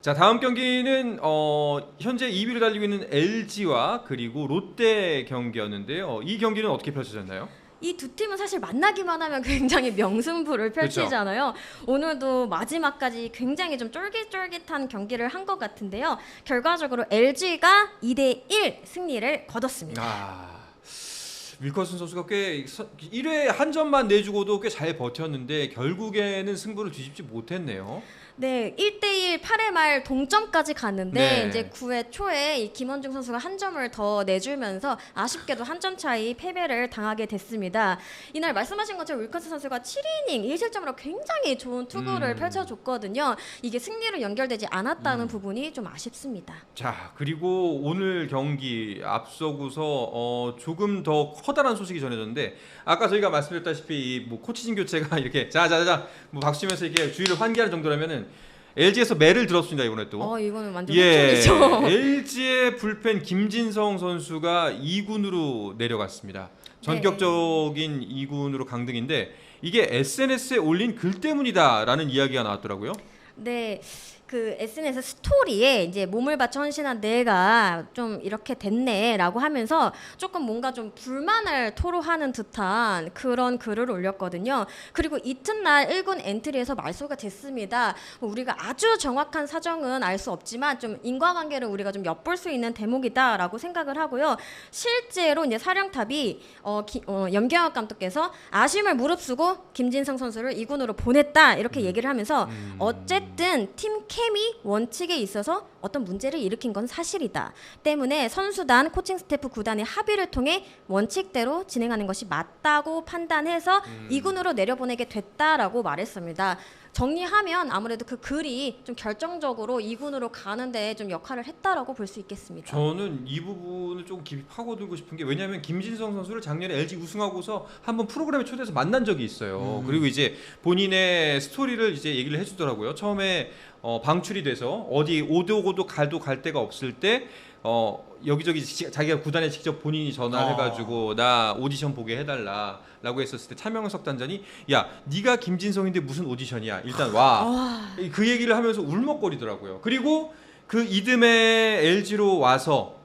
자, 다음 경기는 현재 2위를 달리고 있는 LG와 그리고 롯데 경기였는데요. 이 경기는 어떻게 펼쳐졌나요? 이 두 팀은 사실 만나기만 하면 굉장히 명승부를 펼치잖아요. 오늘도 마지막까지 굉장히 좀 쫄깃쫄깃한 경기를 한 것 같은데요. 결과적으로 LG가 2대1 승리를 거뒀습니다. 윌커슨 선수가 꽤 1회 한 점만 내주고도 꽤 잘 버텼는데 결국에는 승부를 뒤집지 못했네요. 네, 1대1 8회 말 동점까지 갔는데 네. 이제 9회 초에 이 김원중 선수가 한 점을 더 내주면서 아쉽게도 한 점 차이 패배를 당하게 됐습니다. 이날 말씀하신 것처럼 윌커슨 선수가 7이닝 1실점으로 굉장히 좋은 투구를 펼쳐줬거든요. 이게 승리로 연결되지 않았다는 부분이 좀 아쉽습니다. 자, 그리고 오늘 경기 앞서고서 조금 더 커다란 소식이 전해졌는데 아까 저희가 말씀드렸다시피 뭐 코치진 교체가 이렇게 자자자 뭐 박수 치면서 이렇게 주의를 환기하는 정도라면은 LG에서 매를 들었습니다 이번에 또. 이거는 완전 예, 호출이죠. LG의 불펜 김진성 선수가 2군으로 내려갔습니다. 전격적인 2군으로 강등인데 이게 SNS에 올린 글 때문이다라는 이야기가 나왔더라고요. 네. 그 SNS 스토리에 이제 몸을 바쳐 헌신한 내가 좀 이렇게 됐네라고 하면서 조금 뭔가 좀 불만을 토로하는 듯한 그런 글을 올렸거든요. 그리고 이튿날 1군 엔트리에서 말소가 됐습니다. 우리가 아주 정확한 사정은 알 수 없지만 좀 인과관계를 우리가 좀 엿볼 수 있는 대목이다라고 생각을 하고요. 실제로 이제 사령탑이 염경엽 감독께서 아쉬움을 무릅쓰고 김진성 선수를 2군으로 보냈다 이렇게 얘기를 하면서 어쨌든 팀 캠이 원칙에 있어서 어떤 문제를 일으킨 건 사실이다. 때문에 선수단, 코칭 스태프, 구단의 합의를 통해 원칙대로 진행하는 것이 맞다고 판단해서 2군으로 내려보내게 됐다라고 말했습니다. 정리하면 아무래도 그 글이 좀 결정적으로 2군으로 가는데 좀 역할을 했다라고 볼 수 있겠습니다. 저는 이 부분을 조금 깊이 파고들고 싶은 게 왜냐하면 김진성 선수를 작년에 LG 우승하고서 한번 프로그램에 초대해서 만난 적이 있어요. 그리고 이제 본인의 스토리를 이제 얘기를 해주더라고요. 처음에 방출이 돼서 어디 오도 갈 데가 없을 때 여기저기 자기가 구단에 직접 본인이 전화를 해가지고 나 오디션 보게 해달라라고 했었을 때 차명석 단장이 야 네가 김진성인데 무슨 오디션이야 일단 와 그 얘기를 하면서 울먹거리더라고요. 그리고 그 이듬해 LG로 와서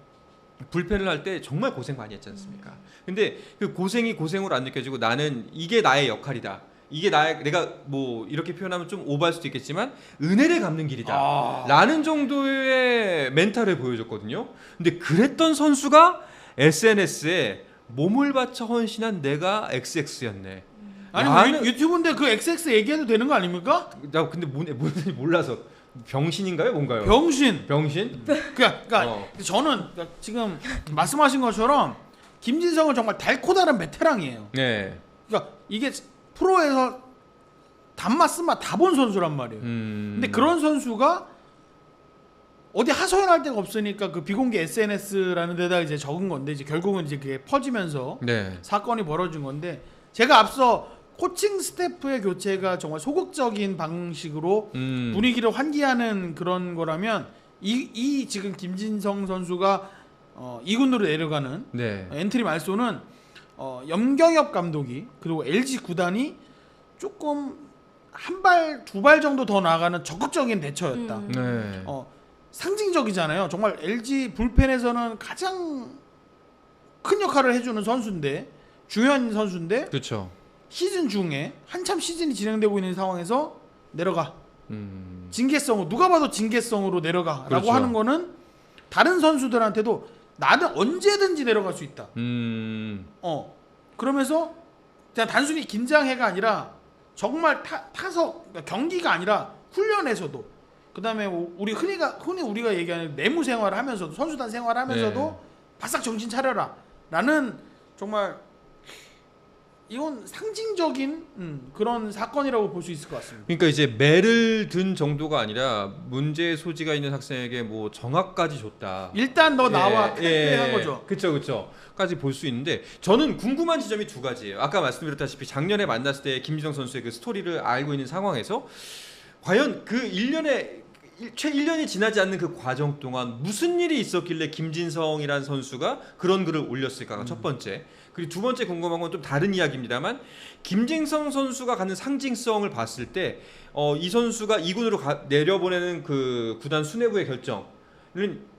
불펜을 할 때 정말 고생 많이 했지 않습니까? 근데 그 고생이 고생으로 안 느껴지고 나는 이게 나의 역할이다. 이게 내가 뭐 이렇게 표현하면 좀 오버할 수도 있겠지만 은혜를 갚는 길이다 라는 정도의 멘탈을 보여줬거든요. 근데 그랬던 선수가 SNS에 몸을 바쳐 헌신한 내가 XX였네. 아니 뭐 유튜브인데 그 XX 얘기해도 되는 거 아닙니까? 나 근데 뭔지 몰라서 병신인가요 뭔가요? 병신. 그러니까 저는 지금 말씀하신 것처럼 김진성은 정말 달코다른 베테랑이에요. 네. 그러니까 이게 프로에서 단맛 쓴맛 다 본 선수란 말이에요. 근데 그런 선수가 어디 하소연할 데가 없으니까 그 비공개 SNS라는 데다 이제 적은 건데 이제 결국은 이제 그게 퍼지면서 사건이 벌어진 건데 제가 앞서 코칭 스태프의 교체가 정말 소극적인 방식으로 분위기를 환기하는 그런 거라면 이 지금 김진성 선수가 2군으로 내려가는 엔트리 말소는 염경엽 감독이 그리고 LG 구단이 조금 한 발, 두 발 정도 더 나가는 적극적인 대처였다. 상징적이잖아요. 정말 LG 불펜에서는 가장 큰 역할을 해주는 선수인데 중요한 선수인데 그렇죠. 시즌 중에 한참 시즌이 진행되고 있는 상황에서 내려가. 징계성으로 누가 봐도 징계성으로 내려가라고 그렇죠. 하는 거는 다른 선수들한테도 나는 언제든지 내려갈 수 있다. 그러면서 그냥 단순히 긴장해가 아니라 정말 타석 그러니까 경기가 아니라 훈련에서도 그다음에 우리 흔히 우리가 얘기하는 내무 생활을 하면서도 선수단 생활을 하면서도 바싹 정신 차려라라는 정말 이건 상징적인 그런 사건이라고 볼 수 있을 것 같습니다. 그러니까 이제 매를 든 정도가 아니라 문제의 소지가 있는 학생에게 뭐 정학까지 줬다. 일단 너 나와 탈퇴한 거죠. 그렇죠.까지 볼 수 있는데 저는 궁금한 지점이 두 가지예요. 아까 말씀드렸다시피 작년에 만났을 때 김진성 선수의 그 스토리를 알고 있는 상황에서 과연 그 1년에 채 1년이 지나지 않는 그 과정 동안 무슨 일이 있었길래 김진성이라는 선수가 그런 글을 올렸을까가 첫 번째. 그리고 두 번째 궁금한 건 좀 다른 이야기입니다만 김진성 선수가 갖는 상징성을 봤을 때 이 선수가 2군으로 내려보내는 그 구단 수뇌부의 결정은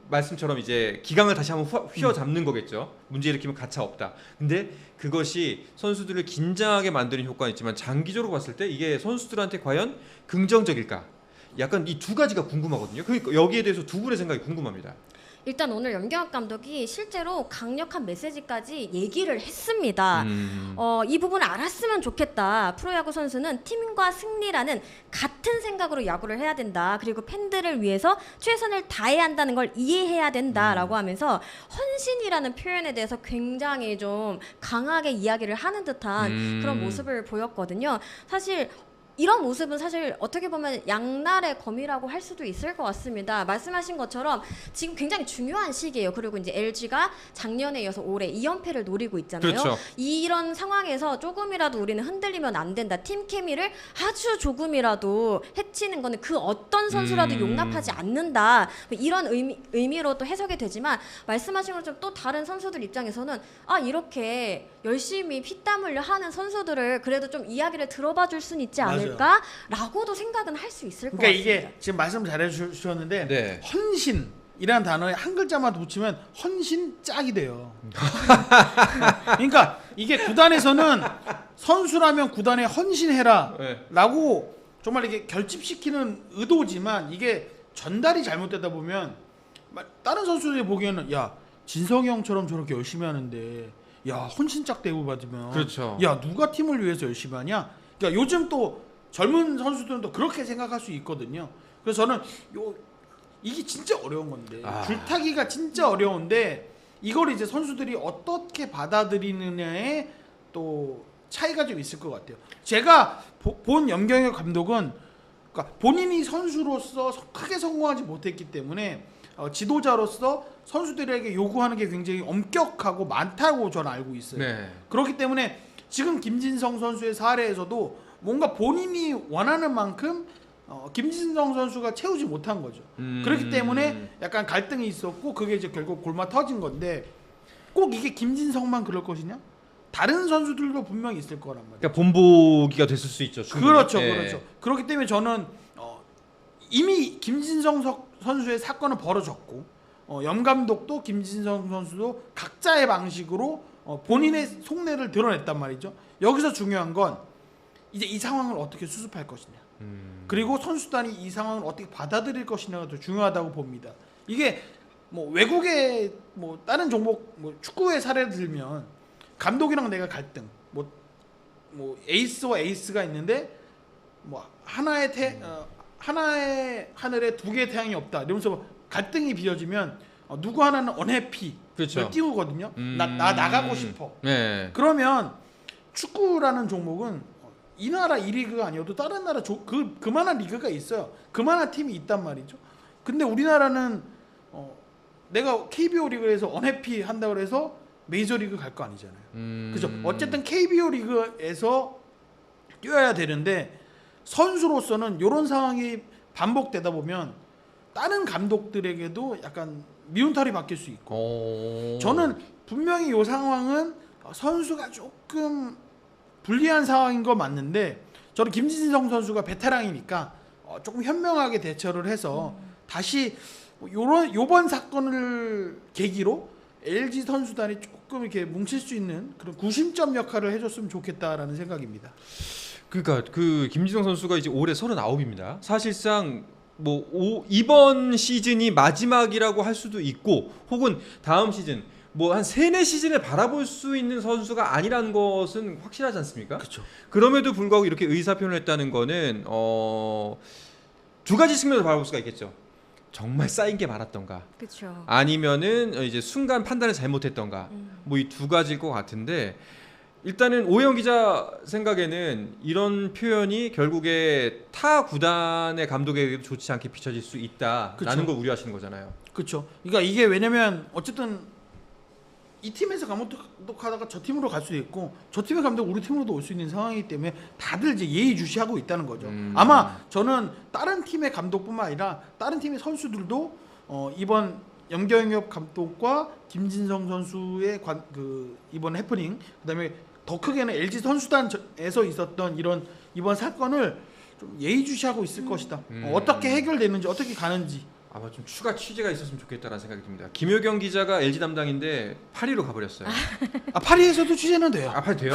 말씀처럼 이제 기강을 다시 한번 휘어잡는 거겠죠. 문제 일으키면 가차 없다. 근데 그것이 선수들을 긴장하게 만드는 효과는 있지만 장기적으로 봤을 때 이게 선수들한테 과연 긍정적일까? 약간 이 두 가지가 궁금하거든요. 그러니까 여기에 대해서 두 분의 생각이 궁금합니다. 일단 오늘 염경엽 감독이 실제로 강력한 메시지까지 얘기를 했습니다. 이 부분을 알았으면 좋겠다. 프로야구 선수는 팀과 승리라는 같은 생각으로 야구를 해야 된다. 그리고 팬들을 위해서 최선을 다해야 한다는 걸 이해해야 된다라고 하면서 헌신이라는 표현에 대해서 굉장히 좀 강하게 이야기를 하는 듯한 그런 모습을 보였거든요. 사실 이런 모습은 사실 어떻게 보면 양날의 검이라고 할 수도 있을 것 같습니다. 말씀하신 것처럼 지금 굉장히 중요한 시기예요. 그리고 이제 LG가 작년에 이어서 올해 2연패를 노리고 있잖아요. 그렇죠. 이런 상황에서 조금이라도 우리는 흔들리면 안 된다. 팀 케미를 아주 조금이라도 해치는 거는 그 어떤 선수라도 용납하지 않는다. 이런 의미로 또 해석이 되지만 말씀하신 것처럼 또 다른 선수들 입장에서는 이렇게 열심히 피땀 흘려 하는 선수들을 그래도 좀 이야기를 들어봐 줄 수는 있지 않을까라고도 생각은 할 수 있을 것 그러니까 같습니다. 이게 지금 말씀 잘해 주셨는데 네. 헌신이라는 단어에 한 글자만 붙이면 헌신 짝이 돼요. 그러니까 이게 구단에서는 선수라면 구단에 헌신해라라고 정말 이게 결집시키는 의도지만 이게 전달이 잘못되다 보면 다른 선수들이 보기에는 야 진성이 형처럼 저렇게 열심히 하는데 야 헌신짝 대우 받으면 그렇죠. 야 누가 팀을 위해서 열심히 하냐? 그러니까 요즘 또 젊은 선수들은 또 그렇게 생각할 수 있거든요. 그래서 저는 이게 진짜 어려운 건데 줄타기가 진짜 어려운데 이걸 이제 선수들이 어떻게 받아들이느냐에 또 차이가 좀 있을 것 같아요. 제가 본 염경엽 감독은 그러니까 본인이 선수로서 크게 성공하지 못했기 때문에 지도자로서 선수들에게 요구하는 게 굉장히 엄격하고 많다고 저는 알고 있어요. 네. 그렇기 때문에 지금 김진성 선수의 사례에서도 뭔가 본인이 원하는 만큼 김진성 선수가 채우지 못한 거죠. 그렇기 때문에 약간 갈등이 있었고 그게 이제 결국 골마 터진 건데 꼭 이게 김진성만 그럴 것이냐? 다른 선수들도 분명히 있을 거란 말이에요. 그러니까 본보기가 됐을 수 있죠. 충분히. 그렇죠, 예. 그렇죠. 그렇기 때문에 저는 이미 김진성 선수의 사건은 벌어졌고 염 감독도 김진성 선수도 각자의 방식으로 본인의 속내를 드러냈단 말이죠. 여기서 중요한 건 이제 이 상황을 어떻게 수습할 것이냐. 그리고 선수단이 이 상황을 어떻게 받아들일 것이냐가 더 중요하다고 봅니다. 이게 뭐 외국의 뭐 다른 종목 뭐 축구의 사례를 들면 감독이랑 내가 갈등, 뭐 에이스와 에이스가 있는데 뭐 하나의 하늘에 두 개의 태양이 없다. 이러면서 갈등이 빚어지면 누구 하나는 언해피 그렇죠. 띄우거든요. 나 나가고 싶어. 네. 그러면 축구라는 종목은 이 나라 이 리그가 아니어도 다른 나라 그만한 리그가 있어요. 그만한 팀이 있단 말이죠. 근데 우리나라는 내가 KBO 리그에서 언해피 한다고 해서 메이저리그 갈 거 아니잖아요. 그죠? 어쨌든 KBO 리그에서 뛰어야 되는데 선수로서는 이런 상황이 반복되다 보면 다른 감독들에게도 약간 미운털이 박힐 수 있고 저는 분명히 이 상황은 선수가 조금 불리한 상황인 거 맞는데 저는 김진성 선수가 베테랑이니까 조금 현명하게 대처를 해서 다시 요번 사건을 계기로 LG 선수단이 조금 이렇게 뭉칠 수 있는 그런 구심점 역할을 해줬으면 좋겠다라는 생각입니다. 그러니까 그 김진성 선수가 이제 올해 39입니다. 사실상 뭐 이번 시즌이 마지막이라고 할 수도 있고 혹은 다음 시즌 뭐 한 3-4시즌을 바라볼 수 있는 선수가 아니라는 것은 확실하지 않습니까? 그렇죠. 그럼에도 불구하고 이렇게 의사 표현을 했다는 거는 두 가지 측면으로 바라볼 수가 있겠죠. 정말 쌓인 게 많았던가 그렇죠. 아니면은 이제 순간 판단을 잘못했던가 뭐 이 두 가지일 것 같은데 일단은 오해영 기자 생각에는 이런 표현이 결국에 타 구단의 감독에게도 좋지 않게 비춰질 수 있다라는 그쵸. 걸 우려하시는 거잖아요. 그렇죠. 그러니까 이게 왜냐면 어쨌든 이 팀에서 감독하다가 저 팀으로 갈 수도 있고 저 팀의 감독 우리 팀으로도 올 수 있는 상황이기 때문에 다들 이제 예의주시하고 있다는 거죠. 아마 저는 다른 팀의 감독뿐만 아니라 다른 팀의 선수들도 이번 염경엽 감독과 김진성 선수의 이번 해프닝, 그다음에 더 크게는 LG 선수단에서 있었던 이번 사건을 좀 예의주시하고 있을 것이다. 어떻게 해결되는지 어떻게 가는지. 아마 좀 추가 취재가 있었으면 좋겠다라는 생각이 듭니다. 김효경 기자가 LG 담당인데 파리로 가버렸어요. 파리에서도 취재는 돼요. 파리 돼요?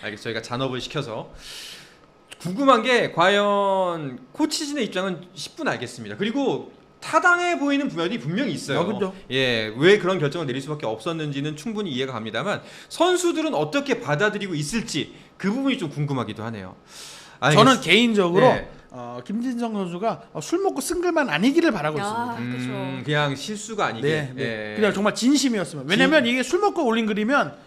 알겠어요. 저희가 잔업을 시켜서. 궁금한 게 과연 코치진의 입장은 10분 알겠습니다. 그리고 타당해 보이는 부분이 분명히 있어요. 그렇죠. 예, 왜 그런 결정을 내릴 수밖에 없었는지는 충분히 이해가 갑니다만 선수들은 어떻게 받아들이고 있을지 그 부분이 좀 궁금하기도 하네요. 저는 개인적으로 네. 김진성 선수가 술 먹고 쓴 글만 아니기를 바라고 있습니다. 그렇죠. 그냥 실수가 아니게. 네. 그냥 정말 진심이었으면. 왜냐면 이게 술 먹고 올린 글이면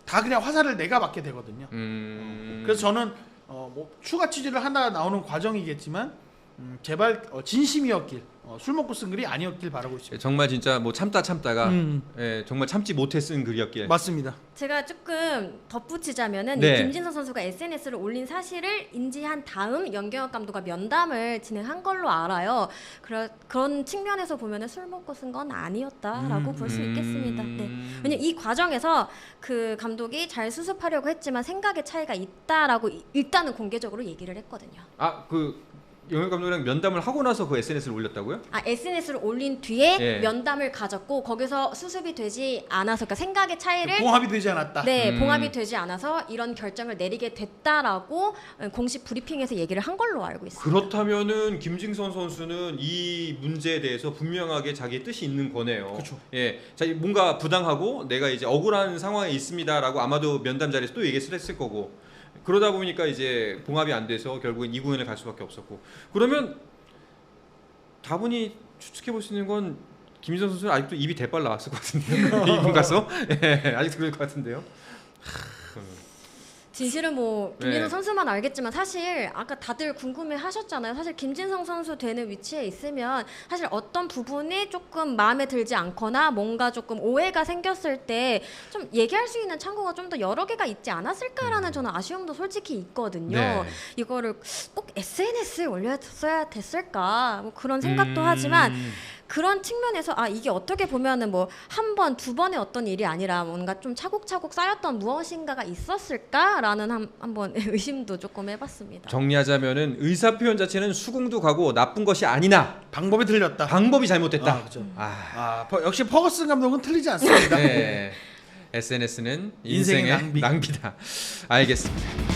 다 그냥 화살을 내가 맞게 되거든요. 그래서 저는 뭐 추가 취재를 하나 나오는 과정이겠지만 제발 진심이었길, 술 먹고 쓴 글이 아니었길 바라고 있습니다. 정말 진짜 뭐 참다가 예, 정말 참지 못해 쓴 글이었길. 맞습니다. 제가 조금 덧붙이자면은 네. 이 김진성 선수가 SNS를 올린 사실을 인지한 다음 연경엽 감독과 면담을 진행한 걸로 알아요. 그런 측면에서 보면은 술 먹고 쓴 건 아니었다라고 볼 수 있겠습니다. 네. 왜냐면 이 과정에서 그 감독이 잘 수습하려고 했지만 생각의 차이가 있다라고 일단은 공개적으로 얘기를 했거든요. 영혁 감독이랑 면담을 하고 나서 그 SNS를 올렸다고요? SNS를 올린 뒤에 예. 면담을 가졌고 거기서 수습이 되지 않아서, 그러니까 생각의 차이를 봉합이 되지 않았다. 네, 봉합이 되지 않아서 이런 결정을 내리게 됐다라고 공식 브리핑에서 얘기를 한 걸로 알고 있습니다. 그렇다면은 김진성 선수는 이 문제에 대해서 분명하게 자기의 뜻이 있는 거네요. 그렇죠. 예, 자 뭔가 부당하고 내가 이제 억울한 상황에 있습니다라고 아마도 면담 자리에서 또 얘기를 했을 거고. 그러다 보니까 이제 봉합이 안 돼서 결국엔 2군을 갈 수밖에 없었고. 그러면 다분히 추측해 볼 수 있는 건 김진성 선수는 아직도 입이 대빨 나왔을 것 같은데요. 2군 가서 예, 아직도 그럴 것 같은데요. 진실은 뭐 김진성 네. 선수만 알겠지만 사실 아까 다들 궁금해하셨잖아요. 사실 김진성 선수 되는 위치에 있으면 사실 어떤 부분이 조금 마음에 들지 않거나 뭔가 조금 오해가 생겼을 때 좀 얘기할 수 있는 창구가 좀 더 여러 개가 있지 않았을까라는 저는 아쉬움도 솔직히 있거든요. 네. 이거를 꼭 SNS에 올렸어야 됐을까 뭐 그런 생각도 하지만 그런 측면에서 이게 어떻게 보면은 뭐 한 번, 두 번의 어떤 일이 아니라 뭔가 좀 차곡차곡 쌓였던 무엇인가가 있었을까라는 한번 의심도 조금 해봤습니다. 정리하자면은 의사 표현 자체는 수긍도 가고 나쁜 것이 아니나 방법이 틀렸다. 방법이 잘못됐다. 그렇죠. 아, 역시 퍼거슨 감독은 틀리지 않습니다. 네. SNS는 인생의 인생의 낭비다. 알겠습니다.